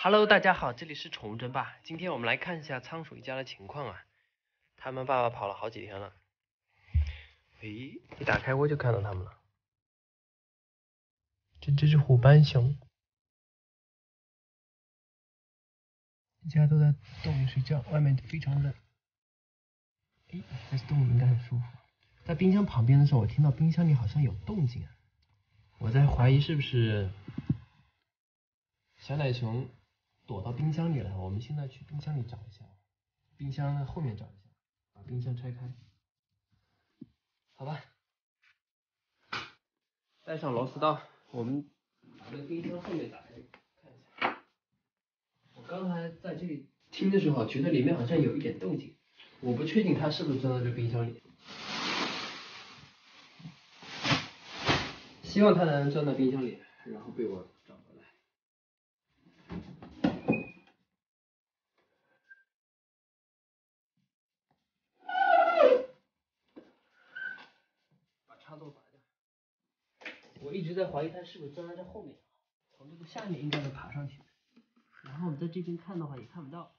Hello，大家好，这里是宠物争霸。今天我们来看一下仓鼠一家的情况啊。他们爸爸跑了好几天了。诶，一打开窝就看到他们了。这只虎斑熊，一家都在洞里睡觉，外面非常冷。诶，在洞里应该很舒服。在冰箱旁边的时候，我听到冰箱里好像有动静啊。我在怀疑是不是小奶熊躲到冰箱里了。我们现在去冰箱里找一下，冰箱的后面找一下，把冰箱拆开。好吧，带上螺丝刀，我们把那个冰箱后面打开看一下。我刚才在这里听的时候，觉得里面好像有一点动静，我不确定它是不是钻到这冰箱里。希望它能钻到冰箱里，然后被我找回来。把插座拔掉。我一直在怀疑它是不是钻在这后面，从这个下面应该能爬上去。然后我们在这边看的话也看不到。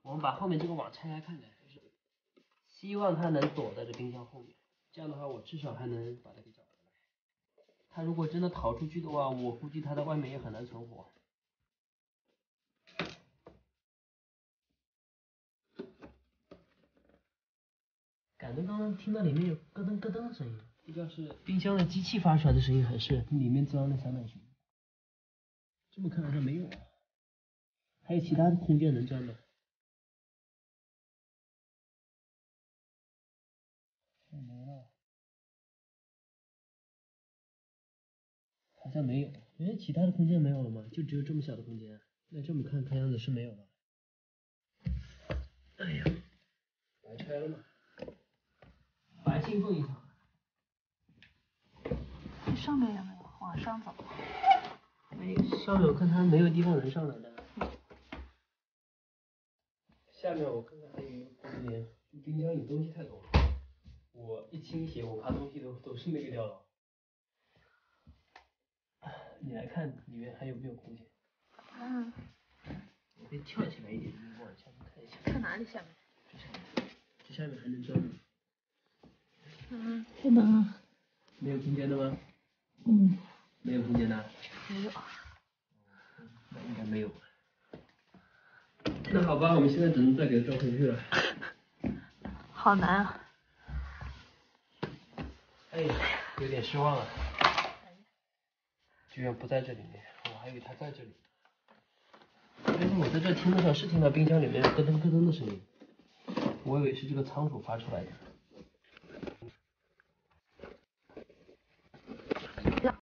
我们把后面这个网拆开看看，就是希望它能躲在这冰箱后面，这样的话我至少还能把它给找回来。它如果真的逃出去的话，我估计它在外面也很难存活。感觉刚刚听到里面有咯噔咯噔的声音，不知道是冰箱的机器发出来的声音，还是里面钻了小奶熊。这么看好像没有啊，还有其他的空间能钻吗？没了，好像没有。哎，其他的空间没有了吗？就只有这么小的空间？那这么看，看样子是没有了。哎呀，白拆了嘛，白兴奋一场。这上面有没有？往上走。没有，上面我看它没有地方能上来的。下面我看看还有没有空间。冰箱里东西太多了，我一倾斜，我怕东西都是那个掉了。你来看里面还有没有空间？我可以跳起来一点，你往下面看一下。看哪里下面？这下面还能钻吗？不能啊。没有空间的吗？没有空间的。没有。那应该没有。那好吧，我们现在只能再给它装回去了。好难啊。哎，有点失望了。居然不在这里面，我还以为它在这里。但是我在这听的时候是听到冰箱里面咯噔咯噔的声音，我以为是这个仓鼠发出来的。